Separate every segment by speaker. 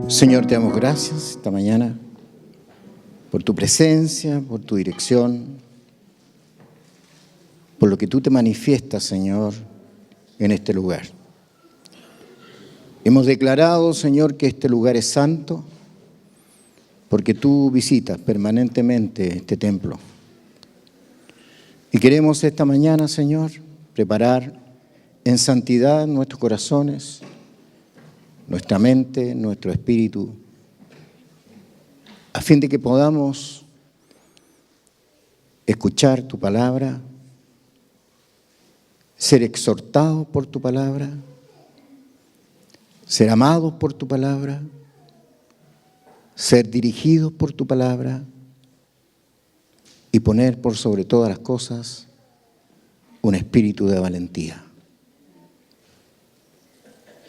Speaker 1: Señor, te damos gracias esta mañana por tu presencia, por tu dirección, por lo que tú te manifiestas, Señor, en este lugar. Hemos declarado, Señor, que este lugar es santo porque tú visitas permanentemente este templo. Y queremos esta mañana, Señor, preparar en santidad nuestros corazones, nuestra mente, nuestro espíritu, a fin de que podamos escuchar tu palabra, ser exhortados por tu palabra, ser amados por tu palabra, ser dirigidos por tu palabra y poner por sobre todas las cosas un espíritu de valentía.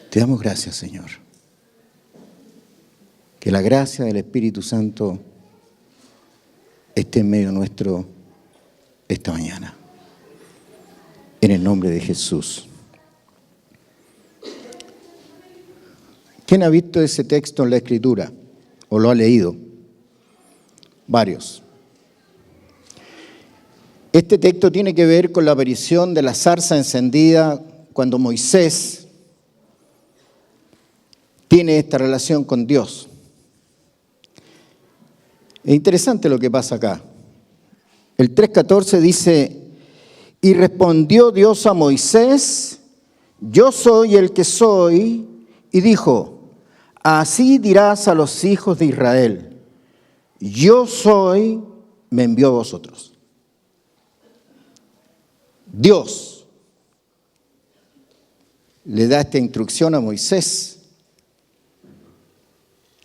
Speaker 1: Te damos gracias, Señor. Que la gracia del Espíritu Santo esté en medio nuestro esta mañana. En el nombre de Jesús. ¿Quién ha visto ese texto en la Escritura? ¿O lo ha leído? Varios. Este texto tiene que ver con la aparición de la zarza encendida cuando Moisés tiene esta relación con Dios. Es interesante lo que pasa acá. El 3:14 dice: y respondió Dios a Moisés: yo soy el que soy, y dijo: así dirás a los hijos de Israel: yo soy, me envió a vosotros. Dios le da esta instrucción a Moisés,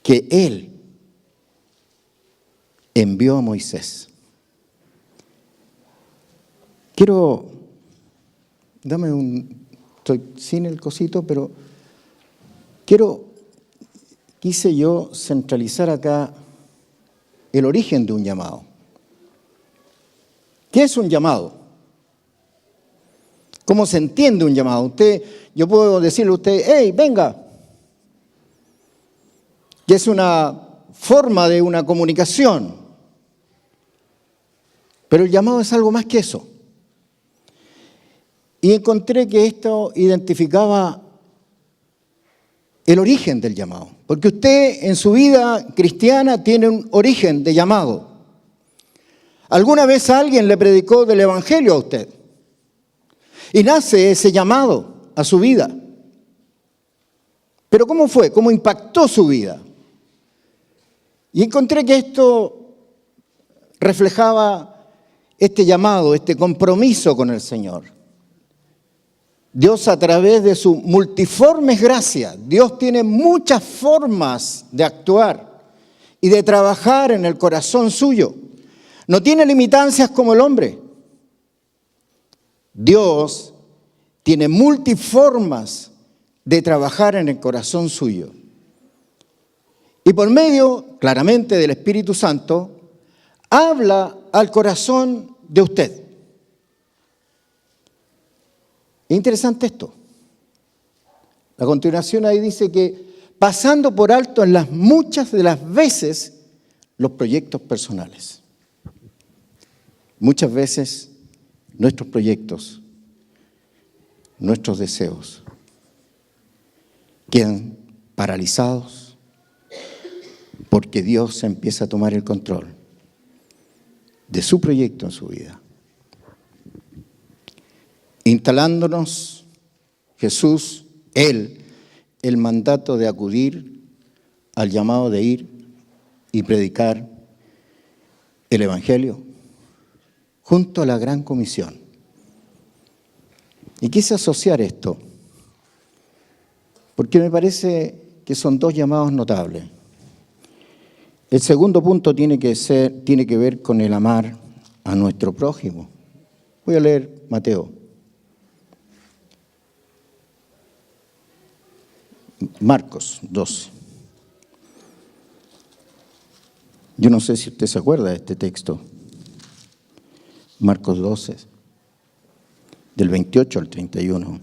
Speaker 1: que Él envió a Moisés. Estoy sin el cosito, pero quise yo centralizar acá el origen de un llamado. ¿Qué es un llamado? ¿Cómo se entiende un llamado? Yo puedo decirle a usted: hey, venga. Que es una forma de una comunicación. Pero el llamado es algo más que eso. Y encontré que esto identificaba el origen del llamado. Porque usted en su vida cristiana tiene un origen de llamado. ¿Alguna vez alguien le predicó del Evangelio a usted? Y nace ese llamado a su vida. ¿Pero cómo fue? ¿Cómo impactó su vida? Y encontré que esto reflejaba este llamado, este compromiso con el Señor. Dios, a través de su multiforme gracia, Dios tiene muchas formas de actuar y de trabajar en el corazón suyo. No tiene limitancias como el hombre. Dios tiene multiformas de trabajar en el corazón suyo. Y por medio, claramente, del Espíritu Santo, habla al corazón de usted. Es interesante esto. A continuación ahí dice que pasando por alto en las muchas de las veces los proyectos personales. Muchas veces nuestros proyectos, nuestros deseos quedan paralizados porque Dios empieza a tomar el control de su proyecto en su vida. Instalándonos, Jesús, Él, el mandato de acudir al llamado de ir y predicar el Evangelio, junto a la gran comisión. Y quise asociar esto, porque me parece que son dos llamados notables. El segundo punto tiene que ver con el amar a nuestro prójimo. Voy a leer Mateo. Marcos 12. Yo no sé si usted se acuerda de este texto. Marcos 12, del 28 al 31.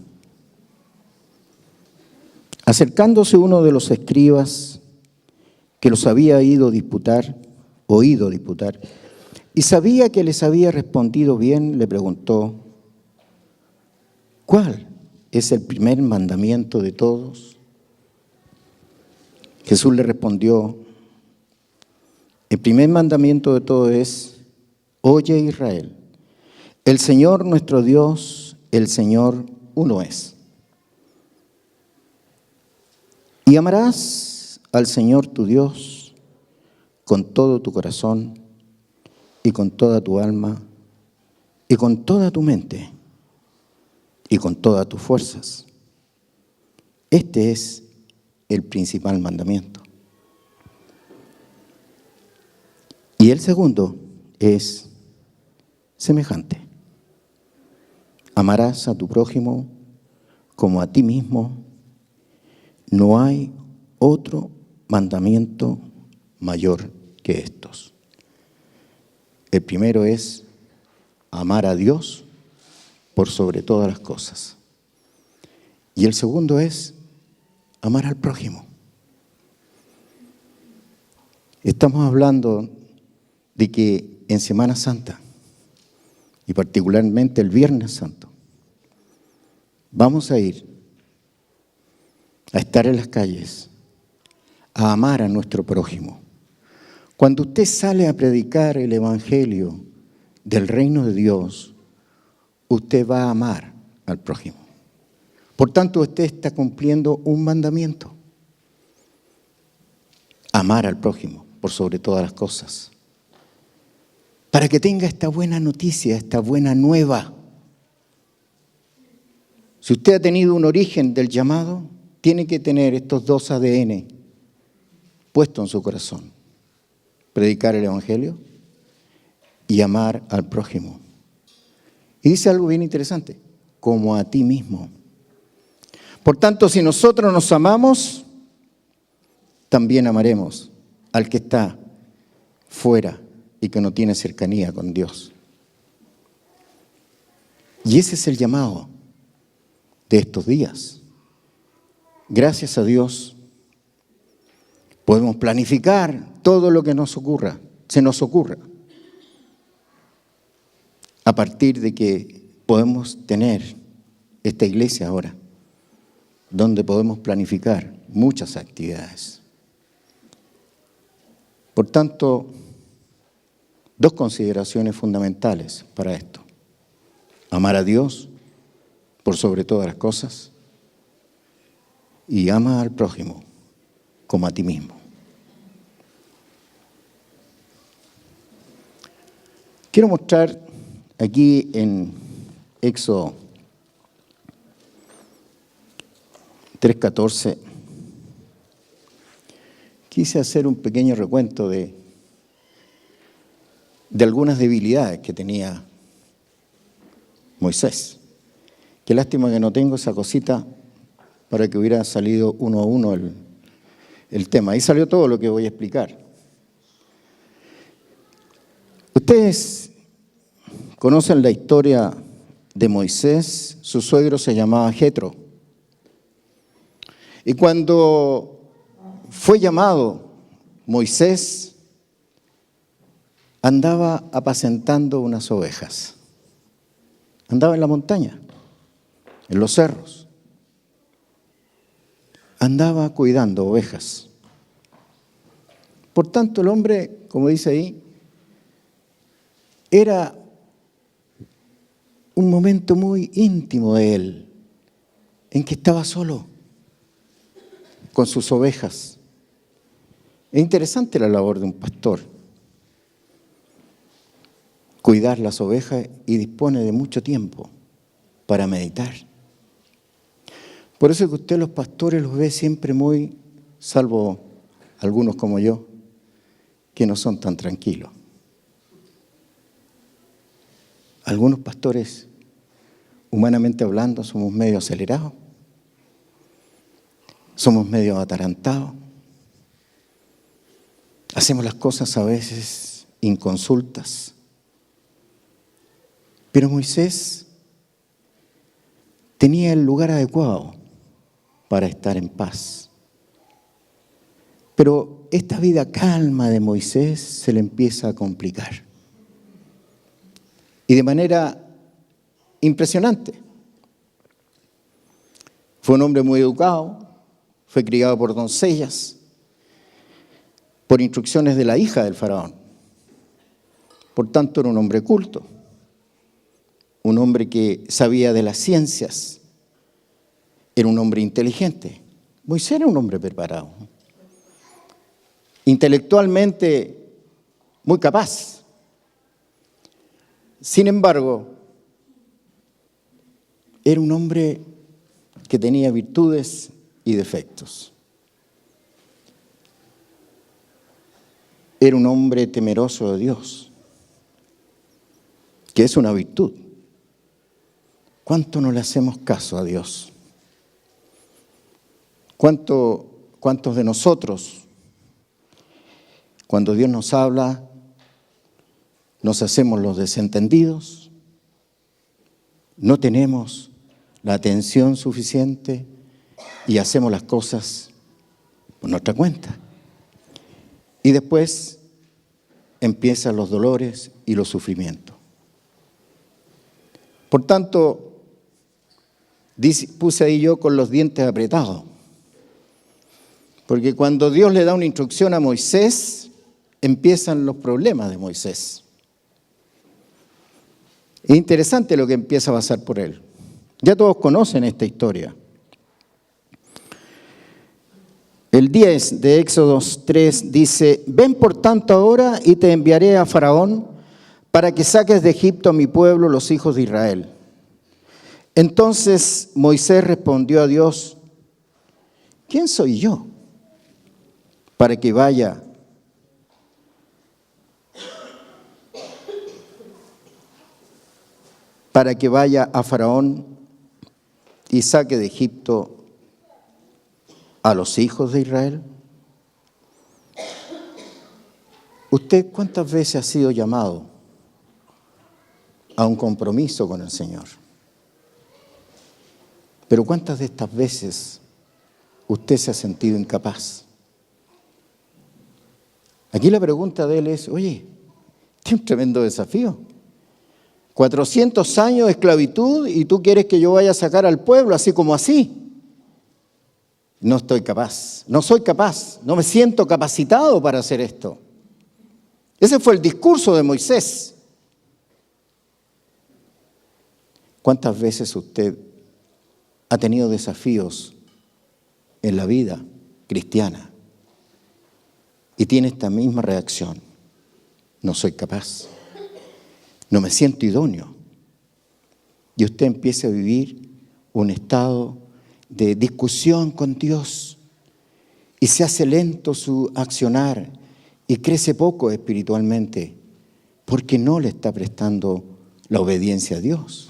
Speaker 1: Acercándose uno de los escribas que los había oído disputar, y sabía que les había respondido bien, le preguntó: ¿cuál es el primer mandamiento de todos? Jesús le respondió: el primer mandamiento de todos es: oye, Israel, el Señor nuestro Dios, el Señor uno es. Y amarás al Señor tu Dios con todo tu corazón y con toda tu alma y con toda tu mente y con todas tus fuerzas. Este es el principal mandamiento. Y el segundo es semejante: amarás a tu prójimo como a ti mismo. No hay otro mandamiento mayor que estos. El primero es amar a Dios por sobre todas las cosas. Y el segundo es amar al prójimo. Estamos hablando de que en Semana Santa, y particularmente el Viernes Santo, vamos a ir a estar en las calles, a amar a nuestro prójimo. Cuando usted sale a predicar el Evangelio del reino de Dios, usted va a amar al prójimo. Por tanto, usted está cumpliendo un mandamiento: amar al prójimo por sobre todas las cosas. Para que tenga esta buena noticia, esta buena nueva. Si usted ha tenido un origen del llamado, tiene que tener estos dos ADN puestos en su corazón: predicar el Evangelio y amar al prójimo. Y dice algo bien interesante: como a ti mismo. Por tanto, si nosotros nos amamos, también amaremos al que está fuera y que no tiene cercanía con Dios. Y ese es el llamado de estos días. Gracias a Dios podemos planificar todo lo que se nos ocurra, a partir de que podemos tener esta iglesia ahora, donde podemos planificar muchas actividades. Por tanto, dos consideraciones fundamentales para esto: amar a Dios por sobre todas las cosas y ama al prójimo como a ti mismo. Quiero mostrar aquí en Éxodo 3:14, quise hacer un pequeño recuento de algunas debilidades que tenía Moisés. Qué lástima que no tengo esa cosita para que hubiera salido uno a uno el tema. Ahí salió todo lo que voy a explicar. Ustedes conocen la historia de Moisés. Su suegro se llamaba Jetro. Y cuando fue llamado, Moisés andaba apacentando unas ovejas. Andaba en la montaña, en los cerros. Andaba cuidando ovejas. Por tanto, el hombre, como dice ahí, era un momento muy íntimo de él, en que estaba solo con sus ovejas. Es interesante la labor de un pastor: cuidar las ovejas, y dispone de mucho tiempo para meditar. Por eso es que usted los pastores los ve siempre muy, salvo algunos como yo, que no son tan tranquilos. Algunos pastores, humanamente hablando, somos medio acelerados, somos medio atarantados, hacemos las cosas a veces inconsultas. Pero Moisés tenía el lugar adecuado para estar en paz. Pero esta vida calma de Moisés se le empieza a complicar. Y de manera impresionante. Fue un hombre muy educado, fue criado por doncellas, por instrucciones de la hija del faraón. Por tanto, era un hombre culto, un hombre que sabía de las ciencias, era un hombre inteligente. Moisés era un hombre preparado, intelectualmente muy capaz. Sin embargo, era un hombre que tenía virtudes y defectos. Era un hombre temeroso de Dios, que es una virtud. ¿Cuánto no le hacemos caso a Dios? ¿Cuántos de nosotros, cuando Dios nos habla, nos hacemos los desentendidos? No tenemos la atención suficiente y hacemos las cosas por nuestra cuenta. Y después empiezan los dolores y los sufrimientos. Por tanto, puse ahí yo con los dientes apretados. Porque cuando Dios le da una instrucción a Moisés, empiezan los problemas de Moisés. Es interesante lo que empieza a pasar por él. Ya todos conocen esta historia. El 10 de Éxodo 3 dice: ven por tanto ahora y te enviaré a Faraón para que saques de Egipto a mi pueblo, los hijos de Israel. Entonces Moisés respondió a Dios: ¿quién soy yo para que vaya a Faraón y saque de Egipto a los hijos de Israel? ¿Usted cuántas veces ha sido llamado a un compromiso con el Señor? Pero ¿cuántas de estas veces usted se ha sentido incapaz? Aquí la pregunta de él es: oye, tiene un tremendo desafío. 400 años de esclavitud y tú quieres que yo vaya a sacar al pueblo así como así. No estoy capaz, no soy capaz, no me siento capacitado para hacer esto. Ese fue el discurso de Moisés. ¿Cuántas veces usted ha tenido desafíos en la vida cristiana y tiene esta misma reacción? No soy capaz, no me siento idóneo. Y usted empieza a vivir un estado de discusión con Dios y se hace lento su accionar y crece poco espiritualmente porque no le está prestando la obediencia a Dios.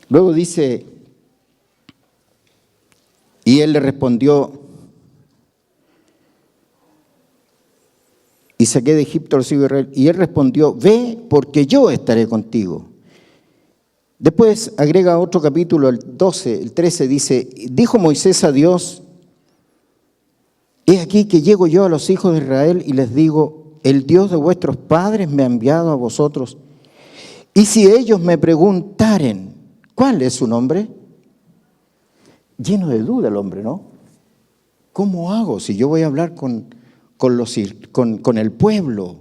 Speaker 1: Luego dice: y él le respondió: y saqué de Egipto a los hijos de Israel. Y él respondió: ve, porque yo estaré contigo. Después agrega otro capítulo, el 12, el 13, dice: dijo Moisés a Dios: he aquí que llego yo a los hijos de Israel y les digo: el Dios de vuestros padres me ha enviado a vosotros. Y si ellos me preguntaren: ¿cuál es su nombre? Lleno de duda el hombre, ¿no? ¿Cómo hago si yo voy a hablar con el pueblo?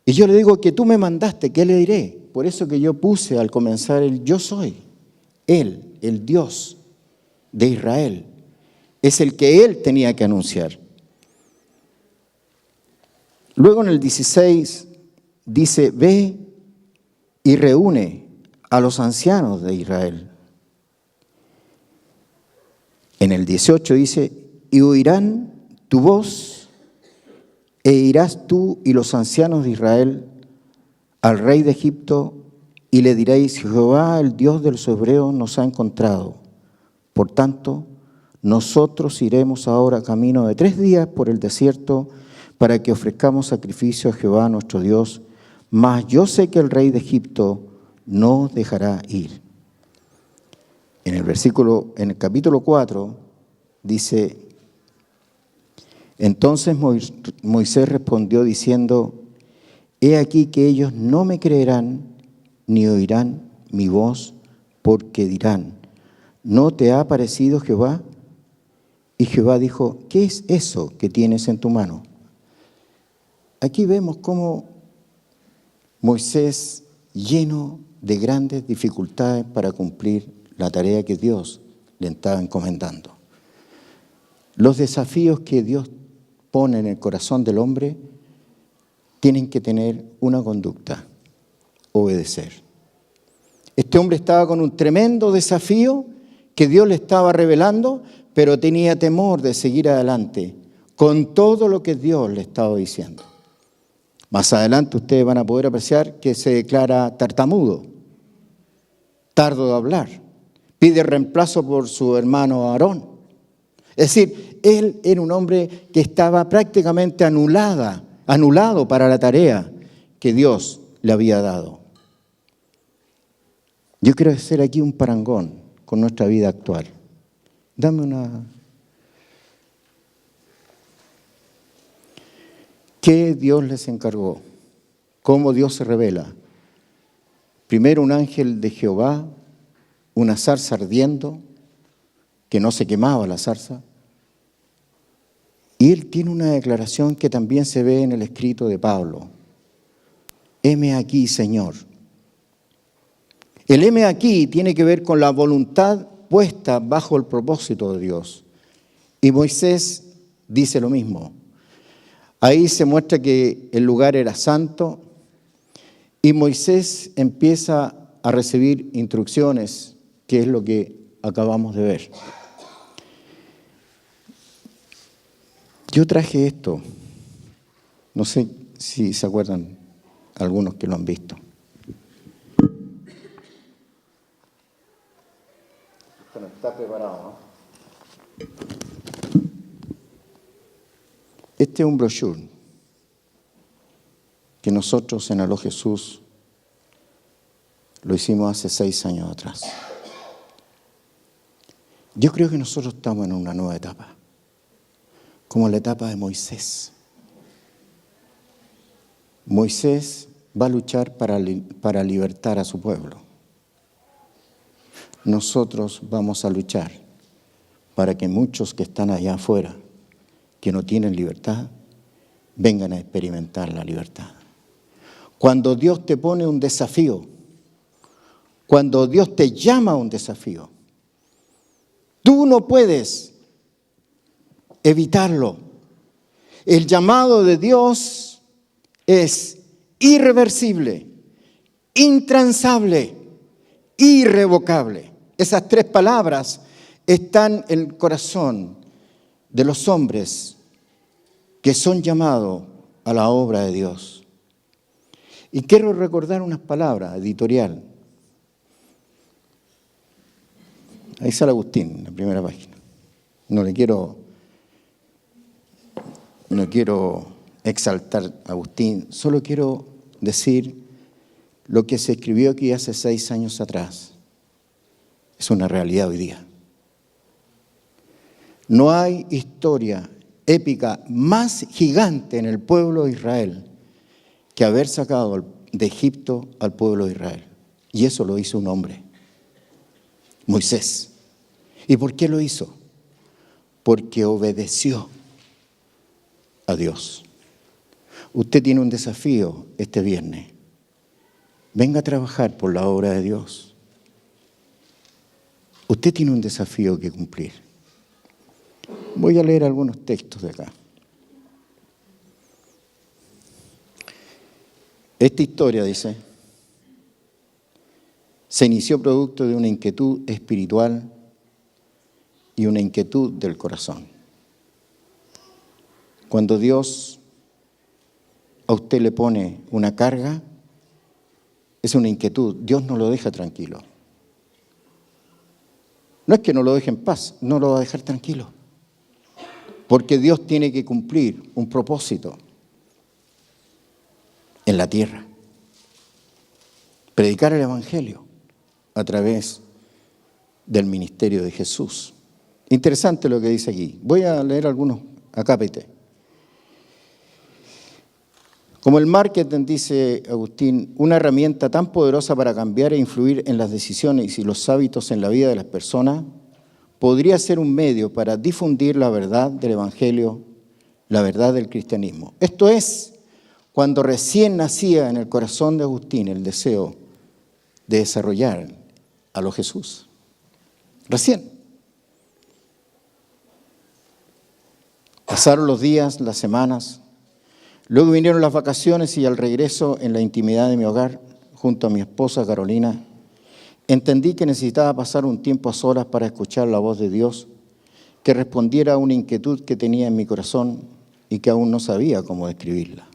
Speaker 1: Y yo le digo que tú me mandaste, ¿qué le diré? Por eso que yo puse al comenzar el yo soy. Él, el Dios de Israel, es el que él tenía que anunciar. Luego en el 16 dice: ve y reúne a los ancianos de Israel. En el 18 dice: y oirán tu voz, e irás tú y los ancianos de Israel al rey de Egipto, y le diréis: Jehová, el Dios de los hebreos, nos ha encontrado. Por tanto, nosotros iremos ahora camino de 3 días por el desierto para que ofrezcamos sacrificio a Jehová nuestro Dios, mas yo sé que el rey de Egipto no dejará ir. En el capítulo 4 dice: Entonces Moisés respondió diciendo, he aquí que ellos no me creerán ni oirán mi voz, porque dirán, ¿no te ha parecido Jehová? Y Jehová dijo, ¿qué es eso que tienes en tu mano? Aquí vemos cómo Moisés, lleno de grandes dificultades para cumplir la tarea que Dios le estaba encomendando. Los desafíos que Dios pone en el corazón del hombre tienen que tener una conducta, obedecer. Este hombre estaba con un tremendo desafío que Dios le estaba revelando, pero tenía temor de seguir adelante con todo lo que Dios le estaba diciendo. Más adelante ustedes van a poder apreciar que se declara tartamudo, tardo de hablar, pide reemplazo por su hermano Aarón. Es decir, él era un hombre que estaba prácticamente anulado para la tarea que Dios le había dado. Yo quiero hacer aquí un parangón con nuestra vida actual. Dame una... ¿Qué Dios les encargó? ¿Cómo Dios se revela? Primero un ángel de Jehová, una zarza ardiendo, que no se quemaba la zarza. Y él tiene una declaración que también se ve en el escrito de Pablo. Heme aquí, Señor. El heme aquí tiene que ver con la voluntad puesta bajo el propósito de Dios. Y Moisés dice lo mismo. Ahí se muestra que el lugar era santo y Moisés empieza a recibir instrucciones, que es lo que acabamos de ver. Yo traje esto, no sé si se acuerdan algunos que lo han visto. Esto no está preparado, ¿no? Este es un brochure que nosotros en Aló Jesús lo hicimos hace 6 años atrás. Yo creo que nosotros estamos en una nueva etapa, como la etapa de Moisés. Moisés va a luchar para libertar a su pueblo. Nosotros vamos a luchar para que muchos que están allá afuera, que no tienen libertad, vengan a experimentar la libertad. Cuando Dios te pone un desafío, cuando Dios te llama a un desafío, tú no puedes evitarlo. El llamado de Dios es irreversible, intransable, irrevocable. Esas 3 palabras están en el corazón de los hombres que son llamados a la obra de Dios. Y quiero recordar unas palabras, editorial. Ahí sale Agustín, en la primera página. No quiero exaltar a Agustín, solo quiero decir lo que se escribió aquí hace 6 años atrás. Es una realidad hoy día. No hay historia épica más gigante en el pueblo de Israel que haber sacado de Egipto al pueblo de Israel. Y eso lo hizo un hombre, Moisés. ¿Y por qué lo hizo? Porque obedeció a Dios. Usted tiene un desafío este viernes. Venga a trabajar por la obra de Dios. Usted tiene un desafío que cumplir. Voy a leer algunos textos de acá. Esta historia, dice, se inició producto de una inquietud espiritual y una inquietud del corazón. Cuando Dios a usted le pone una carga, es una inquietud. Dios no lo deja tranquilo. No es que no lo deje en paz, no lo va a dejar tranquilo. Porque Dios tiene que cumplir un propósito en la tierra. Predicar el Evangelio a través del ministerio de Jesús. Interesante lo que dice aquí. Voy a leer algunos acápite. Como el marketing, dice Agustín, una herramienta tan poderosa para cambiar e influir en las decisiones y los hábitos en la vida de las personas, podría ser un medio para difundir la verdad del Evangelio, la verdad del cristianismo. Esto es, cuando recién nacía en el corazón de Agustín el deseo de desarrollar a lo Jesús. Recién. Pasaron los días, las semanas, luego vinieron las vacaciones y al regreso en la intimidad de mi hogar, junto a mi esposa Carolina, entendí que necesitaba pasar un tiempo a solas para escuchar la voz de Dios, que respondiera a una inquietud que tenía en mi corazón y que aún no sabía cómo describirla.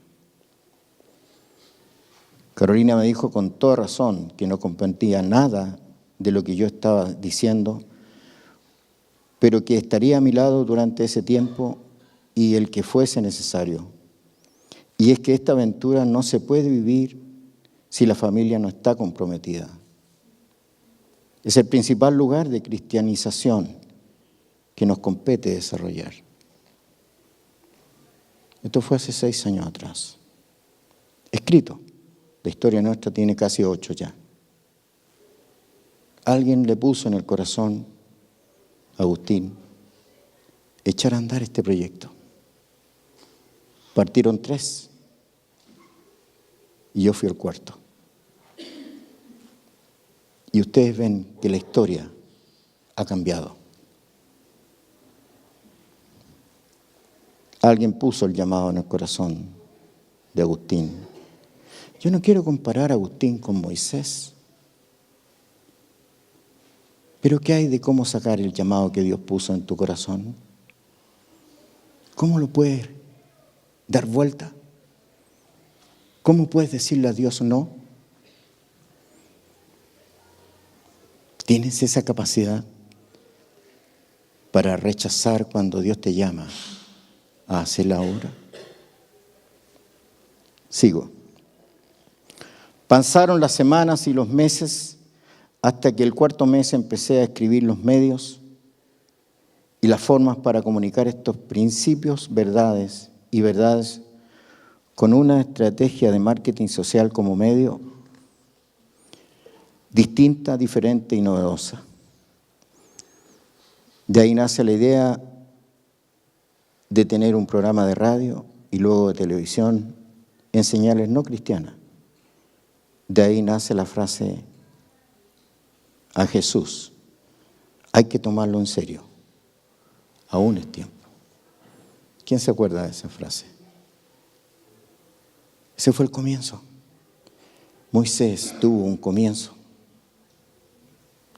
Speaker 1: Carolina me dijo con toda razón que no comprendía nada de lo que yo estaba diciendo, pero que estaría a mi lado durante ese tiempo y el que fuese necesario. Y es que esta aventura no se puede vivir si la familia no está comprometida. Es el principal lugar de cristianización que nos compete desarrollar. Esto fue hace 6 años atrás. Escrito. La historia nuestra tiene casi 8 ya. Alguien le puso en el corazón a Agustín echar a andar este proyecto. Partieron 3 y yo fui el 4. Y ustedes ven que la historia ha cambiado. Alguien puso el llamado en el corazón de Agustín. Yo no quiero comparar a Agustín con Moisés, pero ¿qué hay de cómo sacar el llamado que Dios puso en tu corazón? ¿Cómo lo puedes dar vuelta? ¿Cómo puedes decirle a Dios no? ¿Tienes esa capacidad para rechazar cuando Dios te llama a hacer la obra? Sigo. Pasaron las semanas y los meses hasta que el 4.º mes empecé a escribir los medios y las formas para comunicar estos principios, verdades y verdades con una estrategia de marketing social como medio distinta, diferente y novedosa. De ahí nace la idea de tener un programa de radio y luego de televisión en señales no cristianas. De ahí nace la frase a Jesús. Hay que tomarlo en serio. Aún es tiempo. ¿Quién se acuerda de esa frase? Ese fue el comienzo. Moisés tuvo un comienzo.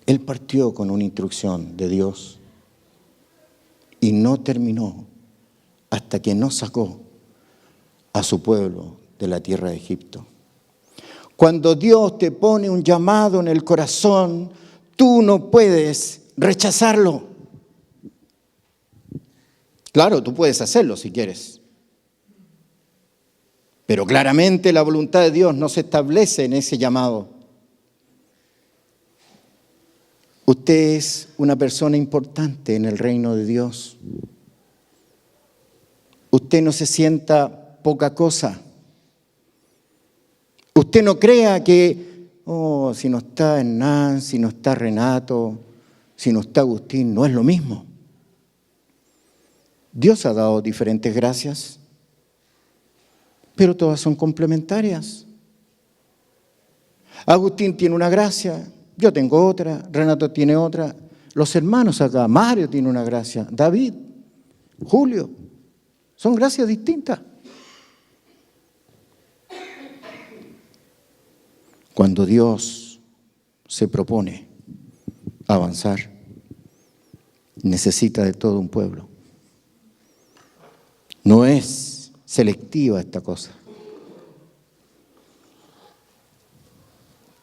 Speaker 1: Él partió con una instrucción de Dios y no terminó hasta que no sacó a su pueblo de la tierra de Egipto. Cuando Dios te pone un llamado en el corazón, tú no puedes rechazarlo. Claro, tú puedes hacerlo si quieres. Pero claramente la voluntad de Dios no se establece en ese llamado. Usted es una persona importante en el reino de Dios. Usted no se sienta poca cosa. Usted no crea que, si no está Hernán, si no está Renato, si no está Agustín, no es lo mismo. Dios ha dado diferentes gracias, pero todas son complementarias. Agustín tiene una gracia, yo tengo otra, Renato tiene otra, los hermanos acá, Mario tiene una gracia, David, Julio, son gracias distintas. Cuando Dios se propone avanzar, necesita de todo un pueblo. No es selectiva esta cosa.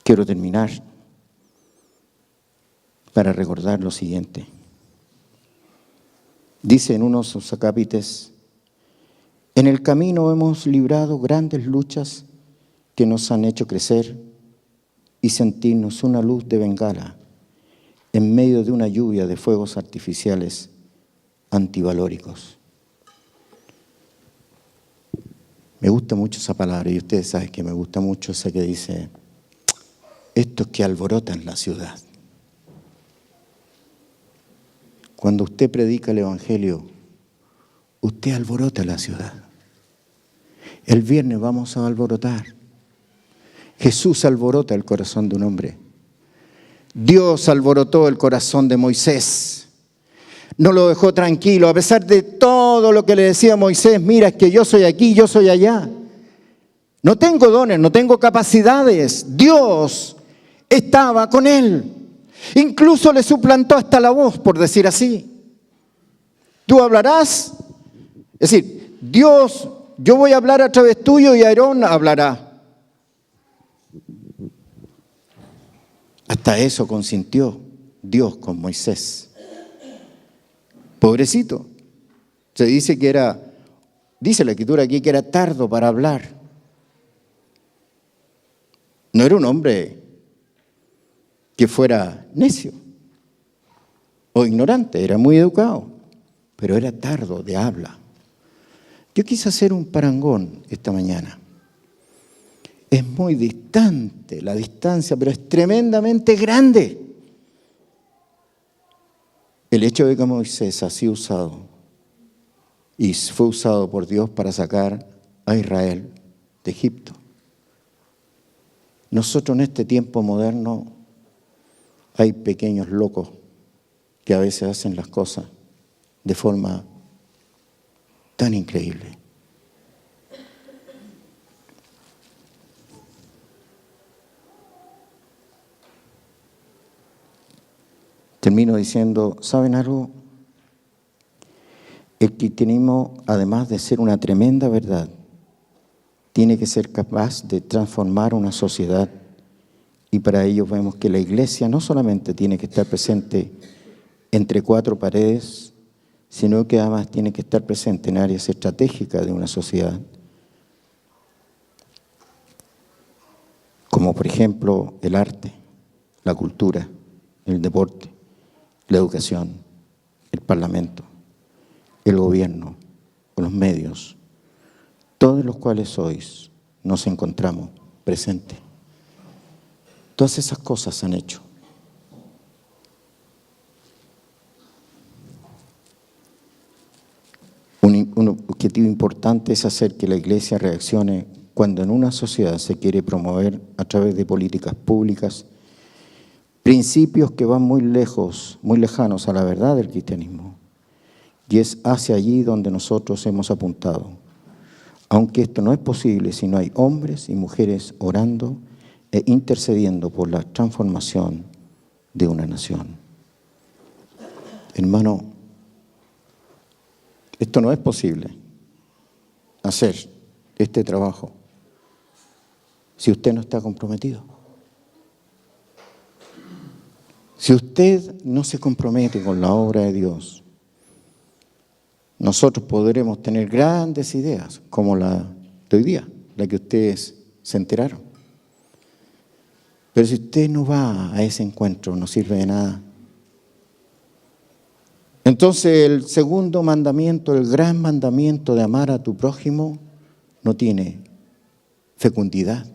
Speaker 1: Quiero terminar para recordar lo siguiente. Dice en uno de sus acápites: en el camino hemos librado grandes luchas que nos han hecho crecer y sentirnos una luz de bengala en medio de una lluvia de fuegos artificiales antivalóricos. Me gusta mucho esa palabra y ustedes saben que me gusta mucho esa que dice, estos que alborotan la ciudad. Cuando usted predica el Evangelio, usted alborota la ciudad. El viernes vamos a alborotar. Jesús alborota el corazón de un hombre. Dios alborotó el corazón de Moisés. No lo dejó tranquilo, a pesar de todo lo que le decía Moisés, mira, es que yo soy aquí, yo soy allá. No tengo dones, no tengo capacidades. Dios estaba con él. Incluso le suplantó hasta la voz, por decir así. Tú hablarás, es decir, Dios, yo voy a hablar a través tuyo y Aarón hablará. Hasta eso consintió Dios con Moisés. Pobrecito. Se dice que dice la Escritura aquí que era tardo para hablar. No era un hombre que fuera necio o ignorante, era muy educado, pero era tardo de habla. Yo quise hacer un parangón esta mañana. Es muy distante la distancia, pero es tremendamente grande. El hecho de que Moisés ha sido usado y fue usado por Dios para sacar a Israel de Egipto. Nosotros en este tiempo moderno hay pequeños locos que a veces hacen las cosas de forma tan increíble. Termino diciendo, ¿saben algo? El cristianismo, además de ser una tremenda verdad, tiene que ser capaz de transformar una sociedad. Y para ello vemos que la iglesia no solamente tiene que estar presente entre cuatro paredes, sino que además tiene que estar presente en áreas estratégicas de una sociedad. Como por ejemplo el arte, la cultura, el deporte, la educación, el parlamento, el gobierno, los medios, todos los cuales hoy nos encontramos presentes. Todas esas cosas se han hecho. Un objetivo importante es hacer que la iglesia reaccione cuando en una sociedad se quiere promover a través de políticas públicas principios que van muy lejos, muy lejanos a la verdad del cristianismo. Y es hacia allí donde nosotros hemos apuntado. Aunque esto no es posible si no hay hombres y mujeres orando e intercediendo por la transformación de una nación. Hermano, esto no es posible, hacer este trabajo, si usted no está comprometido. Si usted no se compromete con la obra de Dios, nosotros podremos tener grandes ideas, como la de hoy día, la que ustedes se enteraron. Pero si usted no va a ese encuentro, no sirve de nada. Entonces el segundo mandamiento, el gran mandamiento de amar a tu prójimo, no tiene fecundidad.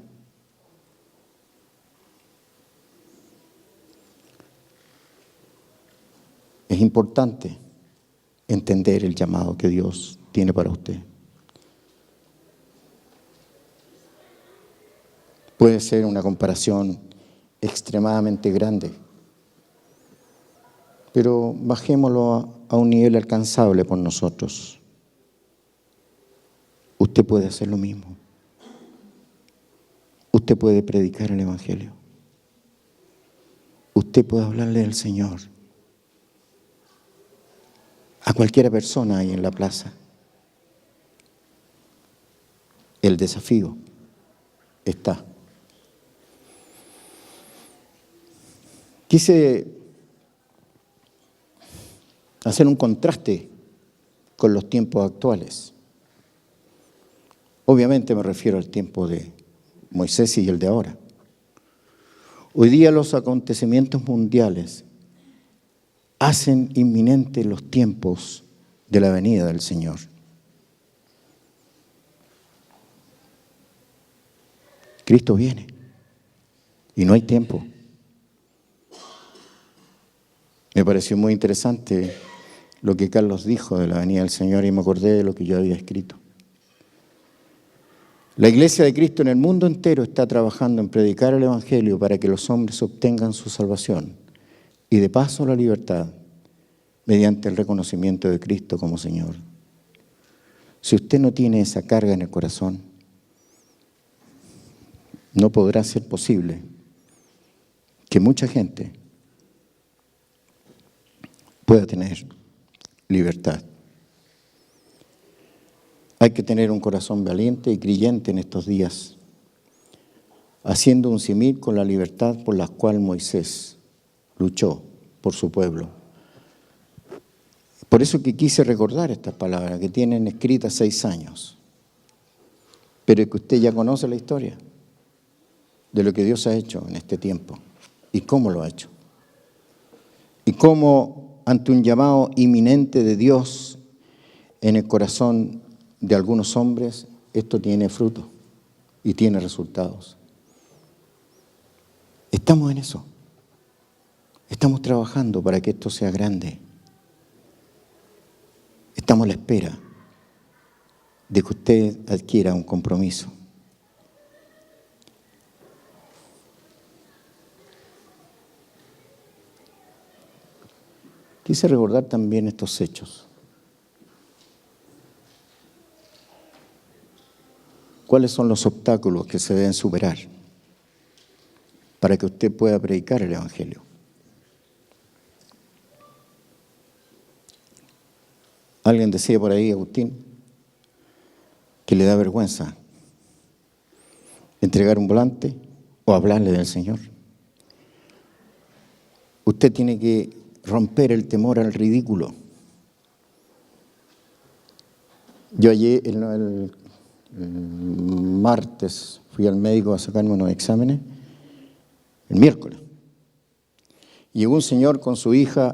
Speaker 1: Es importante entender el llamado que Dios tiene para usted. Puede ser una comparación extremadamente grande, pero bajémoslo a un nivel alcanzable por nosotros. Usted puede hacer lo mismo. Usted puede predicar el Evangelio. Usted puede hablarle del Señor a cualquier persona ahí en la plaza. El desafío está. Quise hacer un contraste con los tiempos actuales. Obviamente me refiero al tiempo de Moisés y el de ahora. Hoy día los acontecimientos mundiales hacen inminentes los tiempos de la venida del Señor. Cristo viene y no hay tiempo. Me pareció muy interesante lo que Carlos dijo de la venida del Señor y me acordé de lo que yo había escrito. La Iglesia de Cristo en el mundo entero está trabajando en predicar el Evangelio para que los hombres obtengan su salvación y de paso la libertad mediante el reconocimiento de Cristo como Señor. Si usted no tiene esa carga en el corazón, no podrá ser posible que mucha gente pueda tener libertad. Hay que tener un corazón valiente y creyente en estos días, haciendo un símil con la libertad por la cual Moisés luchó por su pueblo. Por eso que quise recordar estas palabras que tienen escritas 6 años, pero que usted ya conoce la historia de lo que Dios ha hecho en este tiempo y cómo lo ha hecho. Y cómo ante un llamado inminente de Dios en el corazón de algunos hombres, esto tiene fruto y tiene resultados. Estamos en eso. Estamos trabajando para que esto sea grande. Estamos a la espera de que usted adquiera un compromiso. Quise recordar también estos hechos. ¿Cuáles son los obstáculos que se deben superar para que usted pueda predicar el Evangelio? Alguien decía por ahí, Agustín, que le da vergüenza entregar un volante o hablarle del Señor. Usted tiene que romper el temor al ridículo. Yo ayer, el martes, fui al médico a sacarme unos exámenes, el miércoles. Y llegó un señor con su hija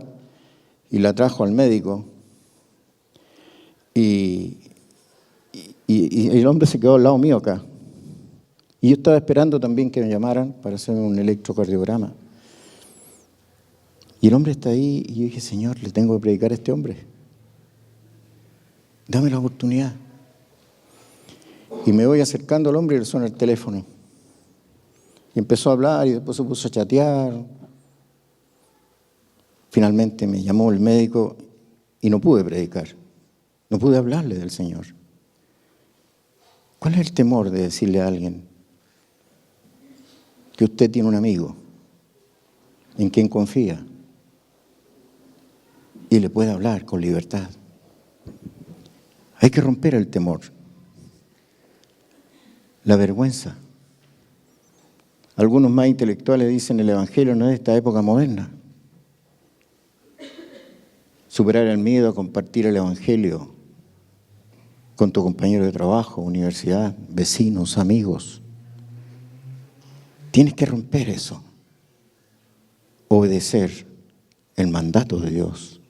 Speaker 1: y la trajo al médico. Y el hombre se quedó al lado mío acá. Y yo estaba esperando también que me llamaran para hacer un electrocardiograma. Y el hombre está ahí y yo dije, Señor, le tengo que predicar a este hombre. Dame la oportunidad. Y me voy acercando al hombre y le suena el teléfono. Y empezó a hablar y después se puso a chatear. Finalmente me llamó el médico y no pude predicar. No pude hablarle del Señor. ¿Cuál es el temor de decirle a alguien que usted tiene un amigo en quien confía y le puede hablar con libertad? Hay que romper el temor, la vergüenza. Algunos más intelectuales dicen el Evangelio no es de esta época moderna. Superar el miedo a compartir el Evangelio con tu compañero de trabajo, universidad, vecinos, amigos. Tienes que romper eso. Obedecer el mandato de Dios.